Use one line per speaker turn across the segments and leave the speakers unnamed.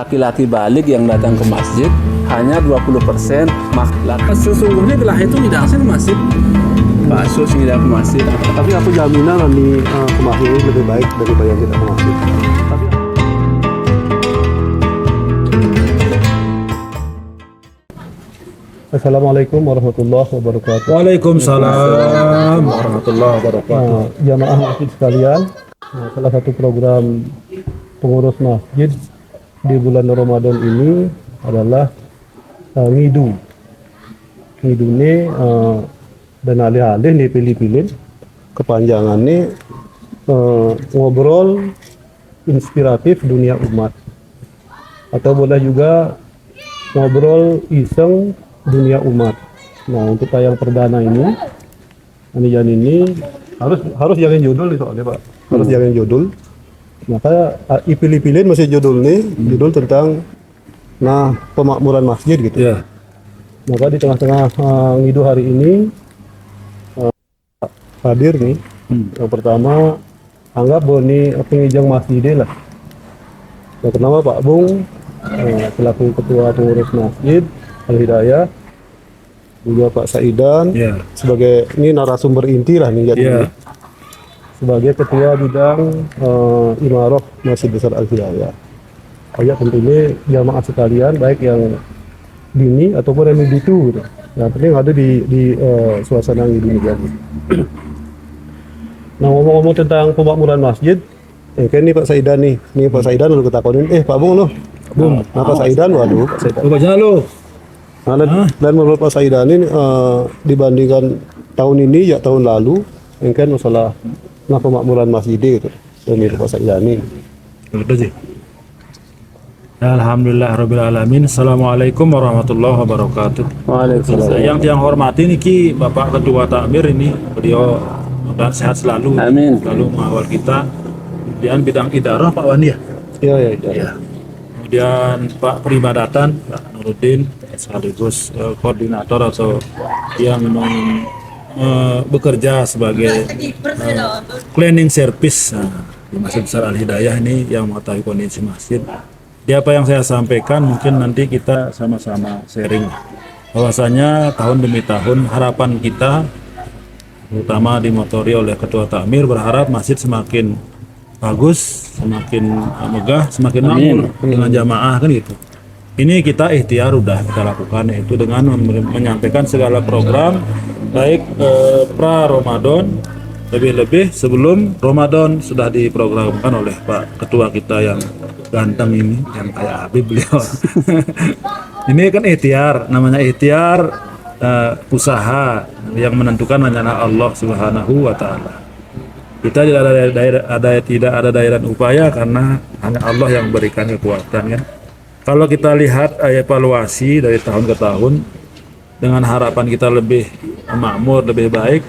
laki-laki balik yang datang ke masjid hanya 20%. Maka sesungguhnya gelah itu tidak asal masjid. Pak Asus tidak ke masjid.
Tapi apa jaminan nanti ke masjid ini lebih baik daripada yang tidak ke masjid? Tapi Assalamualaikum warahmatullahi wabarakatuh.
Waalaikumsalam warahmatullahi wabarakatuh.
Jamaah masjid sekalian, salah satu program pengurus masjid di bulan Ramadan ini adalah ngidu. Ngidu ini dan alih-alih nih pilih-pilih kepanjangannya ngobrol inspiratif dunia umat, atau boleh juga ngobrol iseng dunia umat. Nah, untuk tayang perdana ini harus jangan judul nih soalnya Pak, harus jangan judul. Maka ipil-ipilin masih judul nih, judul tentang pemakmuran masjid gitu.
Ya.
Maka di tengah-tengah ngidu hari ini hadir nih. Yang pertama anggap bahwa ini pengijang masjid lah. Yang pertama Pak Bung selaku ketua pengurus masjid Al Hidayah, juga Pak Saidan sebagai ini narasumber inti lah nih jadi sebagai ketua bidang Imarah Masjid Besar Al Hidayah. Ya tentunya jamaah sekalian baik yang dini ataupun yang itu gitu. Yang penting ada di suasana ini jadi. Nah, ngomong-ngomong tentang pemakmuran masjid, kan nih Pak Saidan nih Pak Saidan udah ketakonin, Pak Bung loh. Bung, Pak Saidan, waduh Pak Saidan.
Baca lo.
Nah, dan menurut Pak Saidan ini dibandingkan tahun ini ya tahun lalu, kan masalah pemakmuran masjid itu. Dan itu Pak Saidan ini.
Udah sih. Alhamdulillahirrabbilalamin. Assalamualaikum warahmatullahi wabarakatuh.
Waalaikumsalam.
Yang hormati niki Bapak Ketua Takmir ini, beliau dan sehat selalu.
Amin.
Selalu mengawal kita. Kemudian bidang idarah Pak Wandi ya.
Iya.
Kemudian Pak Peribadatan Pak Nurudin sekaligus koordinator atau yang memang bekerja sebagai cleaning service di Masjid Besar Al Hidayah ini yang mengetahui kondisi masjid. Di apa yang saya sampaikan mungkin nanti kita sama-sama sharing bahwasanya tahun demi tahun harapan kita terutama dimotori oleh Ketua Takmir berharap masjid semakin bagus, semakin megah, semakin makmur dengan jamaah kan gitu. Ini kita ikhtiar udah kita lakukan yaitu dengan menyampaikan segala program baik pra Ramadan lebih-lebih sebelum Ramadan sudah diprogramkan oleh Pak Ketua kita yang ganteng ini yang kayak Habib beliau. Ini kan ikhtiar, namanya ikhtiar usaha yang menentukan hanya Allah Subhanahu wa taala. Kita tidak ada daya dan upaya karena hanya Allah yang memberikan kekuatan kan. Kalau kita lihat evaluasi dari tahun ke tahun dengan harapan kita lebih makmur, lebih baik,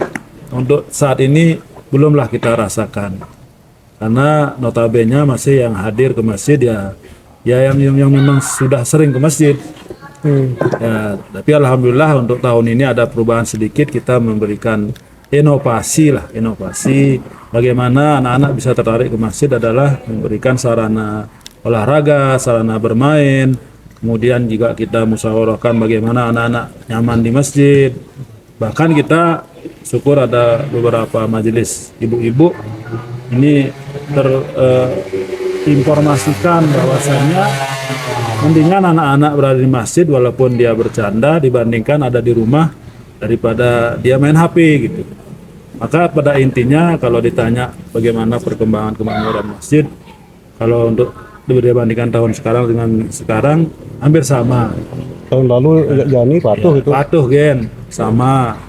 untuk saat ini belumlah kita rasakan. Karena notabene masih yang hadir ke masjid ya yang memang sudah sering ke masjid. Ya, tapi alhamdulillah untuk tahun ini ada perubahan sedikit, kita memberikan inovasi bagaimana anak-anak bisa tertarik ke masjid adalah memberikan sarana olahraga, sarana bermain, kemudian juga kita musyawarahkan bagaimana anak-anak nyaman di masjid. Bahkan kita syukur ada beberapa majelis ibu-ibu ini terinformasikan bahwasanya mendingan anak-anak berada di masjid walaupun dia bercanda dibandingkan ada di rumah daripada dia main HP gitu. Maka pada intinya kalau ditanya bagaimana perkembangan kemakmuran masjid, kalau untuk dibandingkan tahun sekarang dengan sekarang hampir sama.
Tahun lalu Jani patuh itu.
Patuh gen, sama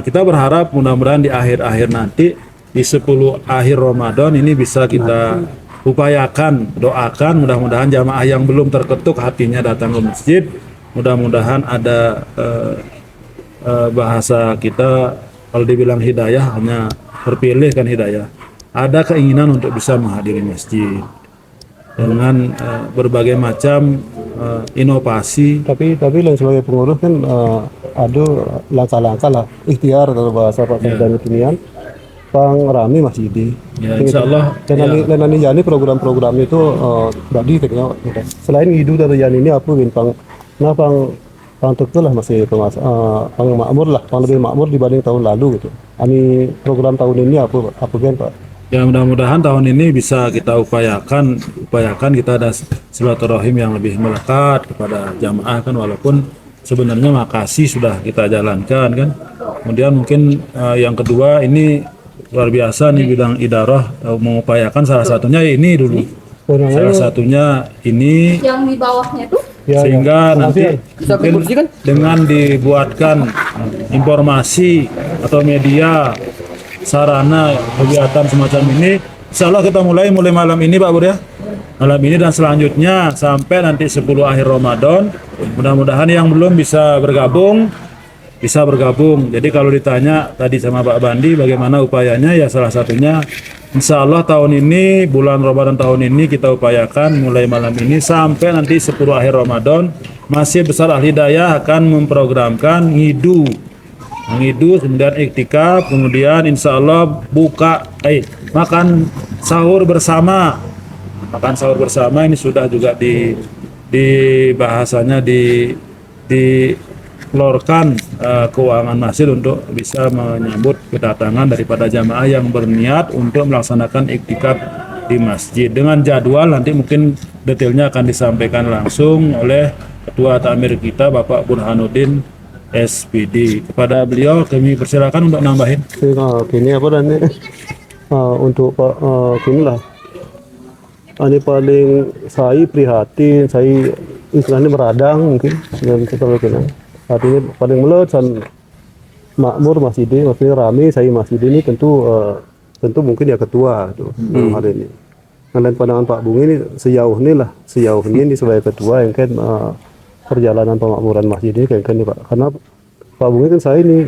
kita berharap mudah-mudahan di akhir-akhir nanti di 10 akhir Ramadan ini bisa kita upayakan, doakan mudah-mudahan jamaah yang belum terketuk hatinya datang ke masjid, mudah-mudahan ada bahasa kita kalau dibilang hidayah hanya terpilih kan hidayah, ada keinginan untuk bisa menghadiri masjid dengan berbagai macam inovasi.
Tapi lain sebagai pengurus kan ada langkah-langkah lah, ikhtiar atau bahasa Pak Saidan kekinian pang rame masih di.
Ya, insya Allah.
Dan ini jani program-program itu tadi katanya selain hidup dari jani ini apa pang nah pang tentu lah masih pang makmur lah, pang lebih makmur dibanding tahun lalu gitu. Ini program tahun ini apa kan Pak?
Ya mudah-mudahan tahun ini bisa kita upayakan kita ada silaturahim yang lebih melekat kepada jamaah kan, walaupun sebenarnya makasih sudah kita jalankan kan. Kemudian mungkin yang kedua ini luar biasa nih bidang idarah mengupayakan salah satunya ini dulu. Salah satunya ini
yang di bawahnya tuh
sehingga nanti mungkin dengan dibuatkan informasi atau media sarana kegiatan semacam ini, insya Allah kita mulai malam ini Pak Bur ya, malam ini dan selanjutnya sampai nanti 10 akhir Ramadan. Mudah-mudahan yang belum bisa bergabung. Jadi kalau ditanya tadi sama Pak Bandi bagaimana upayanya, ya salah satunya insya Allah tahun ini bulan Ramadan tahun ini kita upayakan mulai malam ini sampai nanti 10 akhir Ramadan Masjid Besar Al Hidayah akan memprogramkan ngidu, kemudian iktikaf, kemudian insya Allah makan sahur bersama. Ini sudah juga di bahasanya dilorkan keuangan masjid untuk bisa menyambut kedatangan daripada jamaah yang berniat untuk melaksanakan iktikaf di masjid. Dengan jadwal nanti mungkin detailnya akan disampaikan langsung oleh Ketua Takmir kita Bapak Burhanuddin SPD. Kepada beliau kami persilakan untuk nambahin.
Kini apa dan untuk Pak kini lah. Ini paling saya prihatin, saya istilahnya beradang mungkin dengan setelah kini. Saat ini paling melecan makmur masjid ini, maksudnya rame saya masjid ini tentu mungkin ya ketua tuh hari ini. Nah, dan pandangan Pak Bung ini sejauh ini sebagai ketua yang kan perjalanan pemakmuran masjid ini kan nih Pak, karena Pak Bung kan saya ini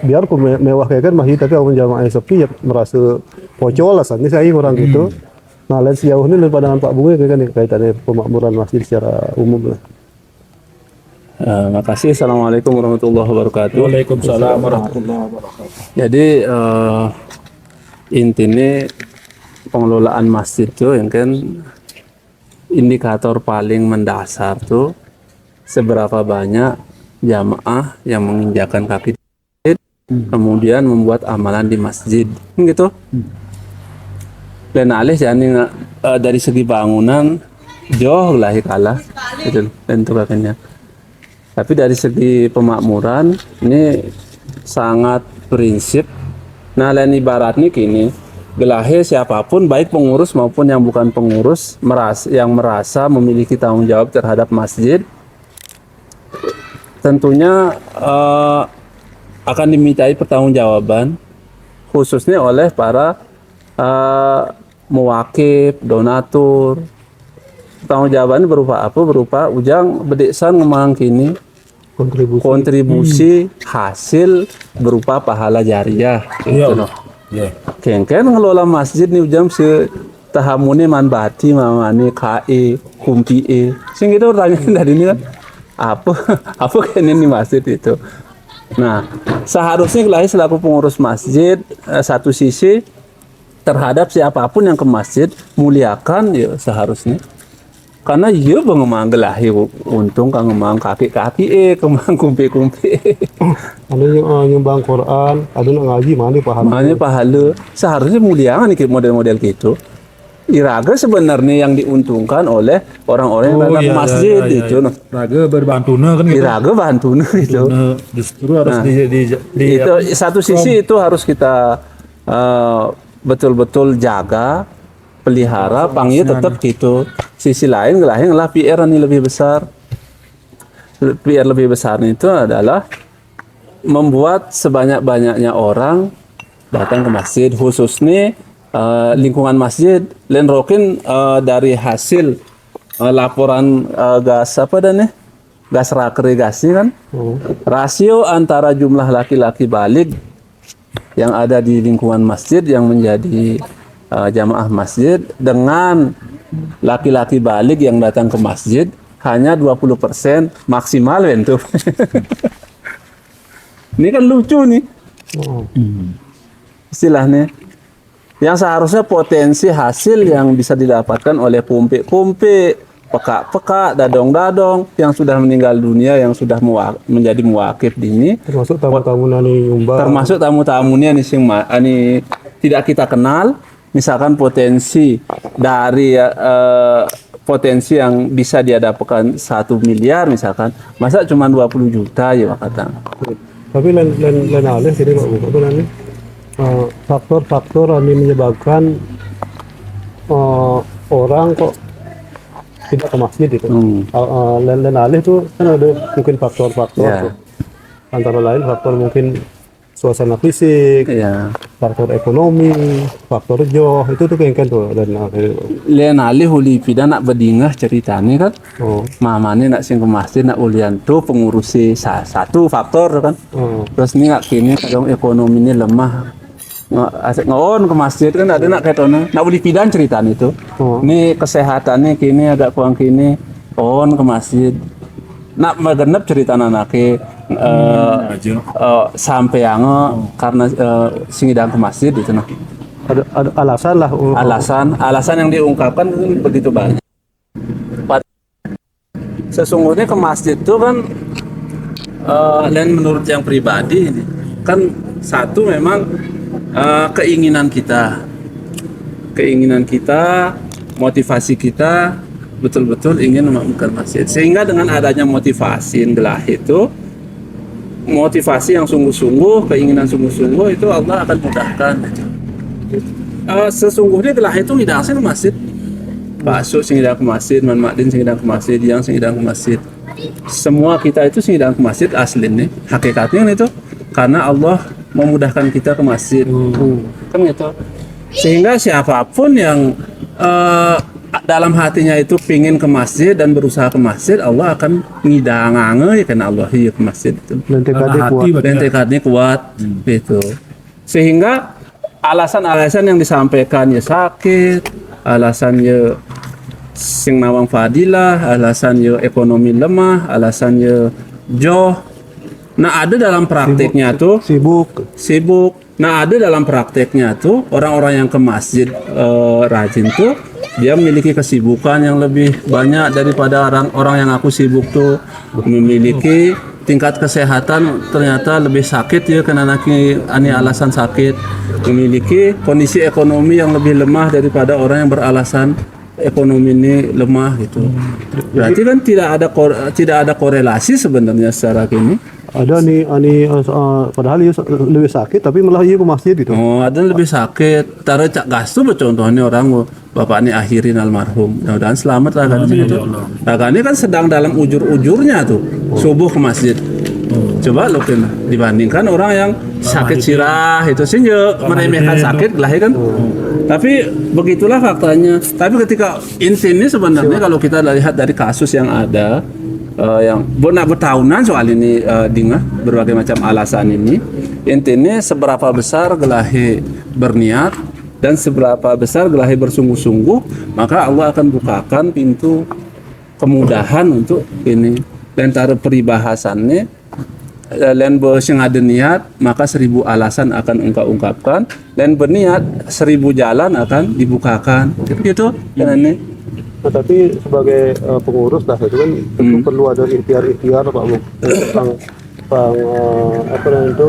biar mewah kayak kan masjid tapi orang jamaah sepi ya merasa pocol lah ini saya orang gitu. Nah lain sejauh ini dari pandangan Pak Bung kan kaitannya pemakmuran masjid secara umum lah.
Makasih. Assalamualaikum warahmatullahi wabarakatuh.
Waalaikumsalam warahmatullahi wabarakatuh.
Jadi intinya pengelolaan masjid tuh yang kan indikator paling mendasar tuh seberapa banyak jamaah yang menginjakan kaki di masjid, kemudian membuat amalan di masjid, gitu. Dan alih jadi dari segi bangunan jauh lah kalah, gitu tentu katanya. Tapi dari segi pemakmuran ini sangat prinsip. Nah, lain ibaratnya kini gelahe siapapun baik pengurus maupun yang bukan pengurus yang merasa memiliki tanggung jawab terhadap masjid tentunya akan dimintai pertanggungjawaban khususnya oleh para muwakif, donatur. Pertanggungjawaban berupa apa? Berupa ujang bedeksan ngemang kini kontribusi hasil berupa pahala jariah gitu loh. Kengken ngelola masjid nih ujang tahamune man bati mamane KE kumpi sing itu pertanyaan dari ini kan apa kayaknya nih masjid itu. Nah seharusnya kelahi selaku pengurus masjid satu sisi terhadap siapapun yang ke masjid muliakan ya seharusnya, karena iya pengemang gelahi untung kang ngemang kaki kemang kumpi
ada yang nyumbang Quran, ada yang ngaji mana
pahala seharusnya muliakan nih model-model gitu. Iraga sebenarnya yang diuntungkan oleh orang-orang yang datang ke masjid itu.
Iraga berbantuna kan gitu.
Iraga bantuna gitu.
Justru harus
itu satu sisi itu harus kita betul-betul jaga, pelihara, panggil tetap gitu. Sisi lain lah PR ini lebih besar. PR lebih besar itu adalah membuat sebanyak-banyaknya orang datang ke masjid, khususnya lingkungan masjid. Len rokin dari hasil laporan gas raker gasnya kan, rasio antara jumlah laki-laki balik yang ada di lingkungan masjid yang menjadi jamaah masjid dengan laki-laki balik yang datang ke masjid hanya 20% maksimal itu. Ini kan lucu nih. istilahnya. Yang seharusnya potensi hasil yang bisa didapatkan oleh kumpi-kumpi, peka-peka, dadong-dadong yang sudah meninggal dunia, yang sudah menjadi muwakif dini,
termasuk tamu-tamu nani nyumbang.
termasuk tamu-tamunya nih ani tidak kita kenal, misalkan potensi dari potensi yang bisa dia dapatkan 1 miliar misalkan, masa cuma 20 juta ya kata.
Tapi lain alih jadi Pak Bu, apa namanya? Faktor-faktor yang menyebabkan orang kok tidak ke masjid itu. Lain alih itu kan ada mungkin faktor-faktor
Ya.
tuh. Antara lain faktor mungkin suasana fisik,
Ya.
faktor ekonomi, faktor joh itu tuh kayaknya tuh dan
Lain alih huli pida nak bedingah ceritanya kan.
oh,
Mamane nak sing ke masjid nak ulian tuh pengurusi satu faktor kan.
oh,
Terus ini nggak kini kadang ekonomi ini lemah. Asik ngon ke masjid kan ada nak ketona. Nak uli pidan ceritaan itu.
Oh.
Ini kesehatannya kini agak kurang kini. On ke masjid. Nak magenep cerita anaknya
Aja.
sampai yang karena sing idang ke masjid itu nah.
ada alasan lah.
Alasan yang diungkapkan kan begitu banyak. Sesungguhnya ke masjid itu kan dan menurut yang pribadi ini kan satu memang keinginan kita, motivasi kita betul-betul ingin membangun masjid. Sehingga dengan adanya motivasi gelah itu, motivasi yang sungguh-sungguh, keinginan sungguh-sungguh itu Allah akan mudahkan. Sesungguhnya gelah itu tidak asing ke masjid. Pak Asuk sing ke masjid, Man Makdin sing ke masjid, yang sing ke masjid. Semua kita itu sing ke masjid aslinya, hakikatnya itu karena Allah memudahkan kita ke masjid. Kan gitu. Sehingga siapapun yang dalam hatinya itu pingin ke masjid dan berusaha ke masjid, Allah akan ngidangange karena Allah iya ke masjid itu.
Dan tekadnya kuat.
Dan tekadnya kuat gitu. Sehingga alasan-alasan yang disampaikan ya sakit, alasan ya sing nawang fadilah, alasan ya ekonomi lemah, alasan ya joh. Nah ada dalam prakteknya tuh sibuk. Nah ada dalam prakteknya tuh orang-orang yang ke masjid rajin tuh dia memiliki kesibukan yang lebih banyak daripada orang yang aku sibuk tuh, memiliki tingkat kesehatan ternyata lebih sakit ya karena ani alasan sakit, memiliki kondisi ekonomi yang lebih lemah daripada orang yang beralasan ekonomi ini lemah gitu. Berarti kan tidak ada korelasi sebenarnya secara gini.
Ada nih padahal dia lebih sakit tapi malah iya ke masjid gitu.
Oh, ada lebih sakit. Taruh cak gas tuh contohnya orang bapak ini akhirin almarhum. Mudah-mudahan selamat lah kan gitu. Nah, kan ini kan sedang dalam ujur-ujurnya tuh subuh ke masjid. Coba lo kan dibandingkan orang yang sakit sirah itu sih meremehkan sakit lah ya kan. Tapi begitulah faktanya. Tapi ketika intinya sebenarnya kalau kita lihat dari kasus yang ada yang bertahunan soal ini dengan berbagai macam alasan ini, intinya seberapa besar gelahi berniat dan seberapa besar gelahi bersungguh-sungguh, maka Allah akan bukakan pintu kemudahan untuk ini. Dan taruh peribahasannya lain sing ada niat maka 1000 alasan akan engkau ungkapkan, dan berniat 1000 jalan akan dibukakan gitu kan ini.
Nah, tapi sebagai pengurus lah itu kan tentu perlu ada ikhtiar Pak Bu tentang apa namanya itu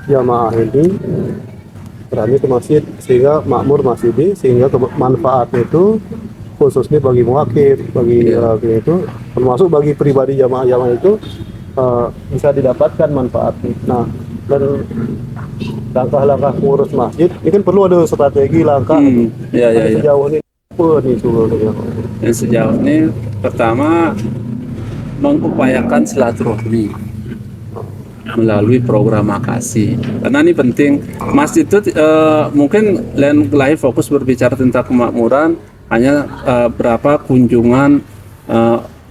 jamaah ini berani ke masjid sehingga makmur masjid ini, sehingga manfaatnya itu khususnya bagi muwakif, bagi itu termasuk bagi pribadi jamaah itu bisa didapatkan manfaatnya. Nah, dan langkah-langkah mengurus masjid ini kan perlu ada strategi langkah. Sejauh ini apa nih sebenarnya?
Yang sejauh ini pertama mengupayakan silaturahmi melalui program makasih, karena ini penting. Masjid itu mungkin lain fokus berbicara tentang kemakmuran hanya berapa kunjungan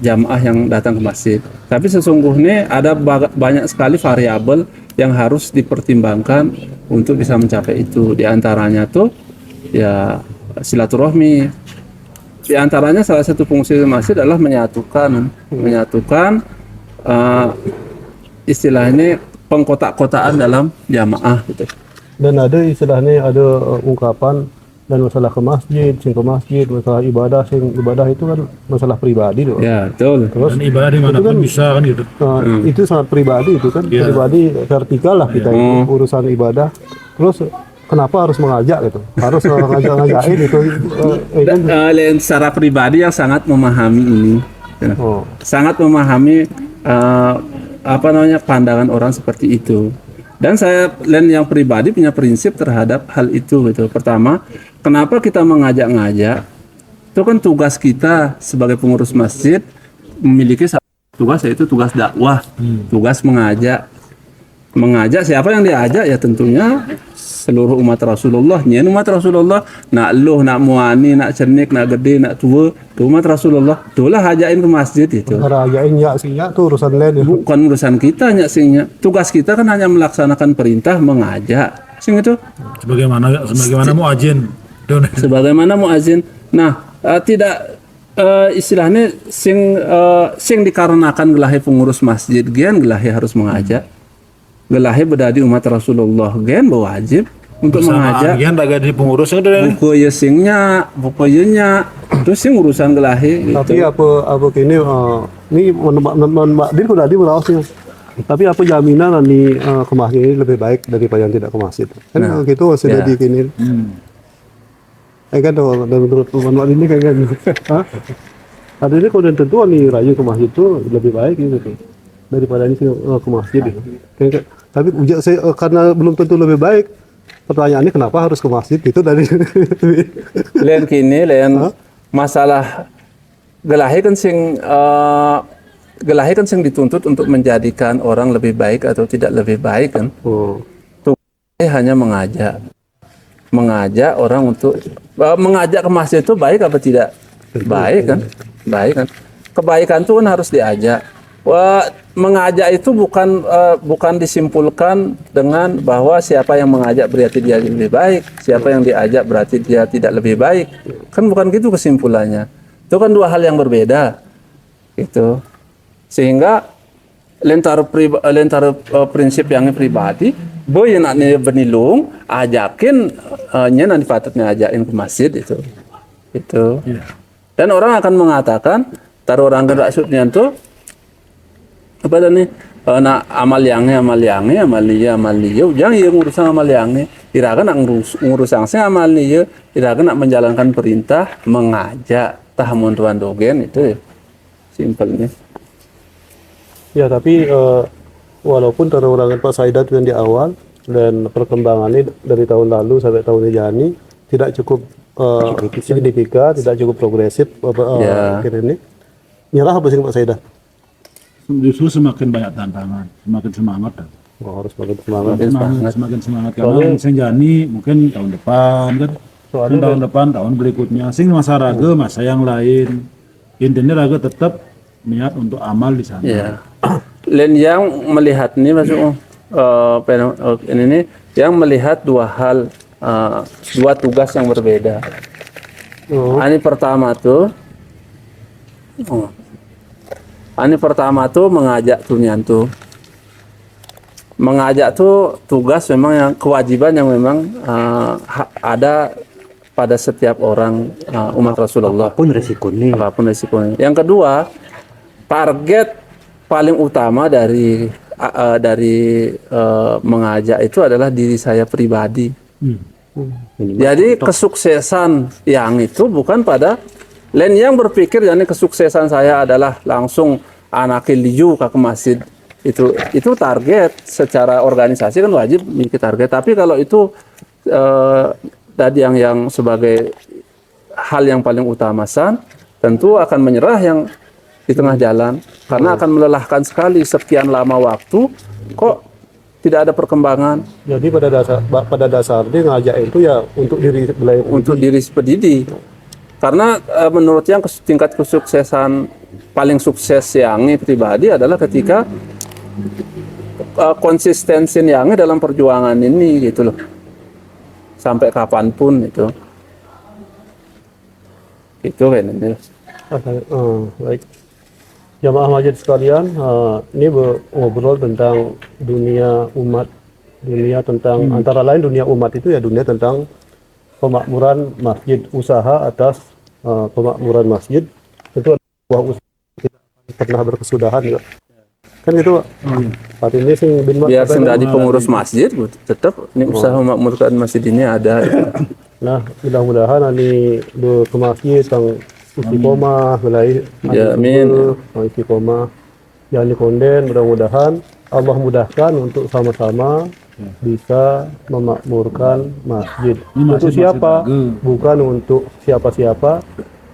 jamaah yang datang ke masjid, tapi sesungguhnya ada banyak sekali variabel yang harus dipertimbangkan untuk bisa mencapai itu. Di antaranya tuh ya silaturahmi. Di antaranya salah satu fungsi masjid adalah menyatukan istilahnya pengkotak-kotaan dalam jamaah gitu.
Dan ada istilahnya ada ungkapan dan masalah ke masjid, masalah ibadah itu kan masalah pribadi doh.
Ya, betul.
Terus
Dan ibadah dimanapun bisa kan gitu.
itu sangat pribadi itu kan pribadi vertikal lah kita itu urusan ibadah. Terus kenapa harus mengajak gitu? Harus ngajakin itu kan.
Lain secara pribadi yang sangat memahami ini. Ya.
Oh.
Sangat memahami pandangan orang seperti itu. Dan saya yang pribadi punya prinsip terhadap hal itu gitu. Pertama, kenapa kita mengajak-ngajak? Itu kan tugas kita sebagai pengurus masjid memiliki satu tugas, yaitu tugas dakwah, tugas mengajak. Mengajak siapa yang diajak ya tentunya seluruh umat Rasulullah. Nyen umat Rasulullah nak luh, nak muani, nak cernik, nak gede, nak tua, tu umat Rasulullah. Itulah hajain ke masjid itu.
Rayain ya sinya tuh urusan lain ya.
Bukan urusan kita nyak singnya. Tugas kita kan hanya melaksanakan perintah mengajak. Sing itu
Sebagaimana muadzin.
sebagaimana muazin. Nah, tidak istilahnya sing dikarenakan gelahi pengurus masjid gen gelahi harus mengajak. Gelahi bedadi umat Rasulullah gen wajib untuk mengajak.
Bagian raga di pengurus itu deh.
Buku ya singnya, buku nya, terus sing urusan gelahi.
Tapi apa kini ini Mbak Din udah di meraosnya. Tapi apa jaminan nih ke masjid ini lebih baik daripada yang tidak ke masjid? Kan gitu sudah di kini. Kan tuh dan menurut Mbak Din ini kayak gitu. Ada ini kalau tentu nih rayu ke masjid itu lebih baik gitu daripada ini ke masjid gitu. Tapi saya karena belum tentu lebih baik. Pertanyaannya kenapa harus ke masjid itu dari
Lain kini masalah gelahi kan sing dituntut untuk menjadikan orang lebih baik atau tidak lebih baik kan. Tugasnya hanya mengajak orang untuk mengajak ke masjid itu baik apa tidak? Baik kan? Baik kan? Kebaikan itu kan harus diajak. Mengajak itu bukan disimpulkan dengan bahwa siapa yang mengajak berarti dia lebih baik, siapa yang diajak berarti dia tidak lebih baik. Kan bukan gitu kesimpulannya. Itu kan dua hal yang berbeda. Gitu. Sehingga lentar prinsip yang pribadi, boy nak benilung ajakin nanti patutnya ajakin ke masjid itu. Itu. Dan orang akan mengatakan taruh orang maksudnya tuh apa nih nak amal yangnya ujang yang urusan amal yangnya irakan nak ngurus sangse amal nih irakan nak menjalankan perintah mengajak tahamun tuan dogen itu ya. Simpelnya
ya. Tapi walaupun terurangan Pak Saidat yang di awal dan perkembangannya dari tahun lalu sampai tahun ini tidak cukup signifikan, tidak cukup progresif ini nyerah apa sih Pak Saidat?
Justru semakin banyak tantangan, semakin semangat.
Harus semakin semangat.
Semakin semangat karena sing jani mungkin tahun depan kan. Tahun berikutnya sing masa raga masa yang lain. Intinya raga tetap niat untuk amal di sana.
Ya. Len yang melihat ini masuk ini yang melihat dua hal, dua tugas yang berbeda. Ini pertama tuh mengajak tuh mengajak tuh tugas memang yang kewajiban yang memang ada pada setiap orang umat Rasulullah apapun resikonya. Yang kedua, target paling utama dari mengajak itu adalah diri saya pribadi. Jadi kesuksesan yang itu bukan pada lain yang berpikir jadi kesuksesan saya adalah langsung anak liu ke masjid itu target secara organisasi kan wajib memiliki target. Tapi kalau itu tadi yang sebagai hal yang paling utamasan tentu akan menyerah yang di tengah jalan karena akan melelahkan sekali sekian lama waktu kok tidak ada perkembangan.
Jadi pada dasarnya ngajak itu ya untuk diri
pendidi. Karena menurut yang tingkat kesuksesan paling sukses yang pribadi adalah ketika konsistensi yang dalam perjuangan ini gitu loh. Sampai kapanpun itu. Itu kan ini.
Baik. Jamaah masjid sekalian, ini ngobrol tentang dunia umat dunia tentang antara lain dunia umat itu ya dunia tentang pemakmuran masjid, usaha atas pemakmuran masjid itu adalah sebuah usaha tidak pernah berkesudahan ya. Kan gitu Pak. Saat ini sing bin Mat
Biar
apa
senda
itu?
di pengurus masjid, tetap ini usaha memakmurkan masjid ini ada.
Nah, mudah-mudahan ani ke masjid yang istiqomah, mulai
Ya, amin.
istiqomah, yang konden, mudah-mudahan Allah mudahkan untuk sama-sama bisa memakmurkan masjid. Untuk siapa? Bukan untuk siapa-siapa,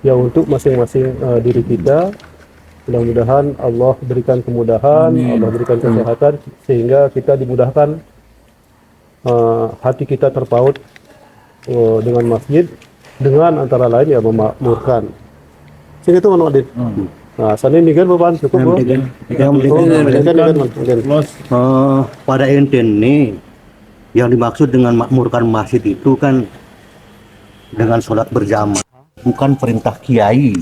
ya untuk masing-masing diri kita. Mudah-mudahan Allah berikan kemudahan, Allah berikan kesehatan sehingga kita dimudahkan hati kita terpaut dengan masjid dengan antara lain ya memakmurkan. Sini tuh Adit. Nah, sana ini kan Bapak cukup bro.
Pada intinya nih yang dimaksud dengan makmurkan masjid itu kan dengan sholat berjamaah, bukan perintah kiai,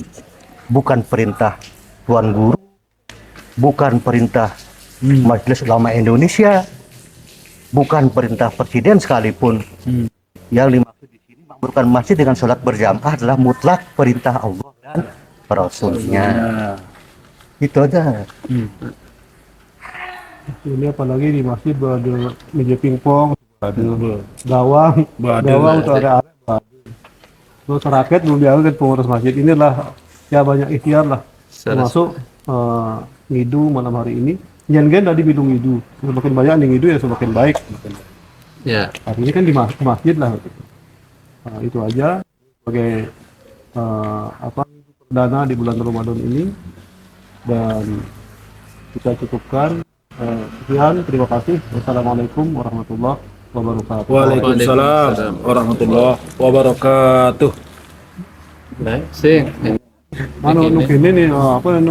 bukan perintah tuan guru, bukan perintah Majelis Ulama Indonesia, bukan perintah presiden sekalipun. Yang dimaksud di sini makmurkan masjid dengan sholat berjamaah adalah mutlak perintah Allah dan Rasulnya. Itu aja.
Ini apalagi di masjid ada meja pingpong, ada gawang, gawang untuk area-area. Terus rakyat belum diambil pengurus masjid. Inilah ya banyak ikhtiar lah. Termasuk ngidu malam hari ini. Jangan tadi minum ngidu. Semakin banyak yang ngidu ya semakin baik.
Ya.
Artinya kan di masjid lah. Nah, itu aja sebagai perdana di bulan Ramadan ini dan kita cukupkan. Sekian, terima kasih. Wassalamualaikum warahmatullahi wabarakatuh.
Waalaikumsalam warahmatullahi wabarakatuh.
Baik, sing.
Anu ini nih apa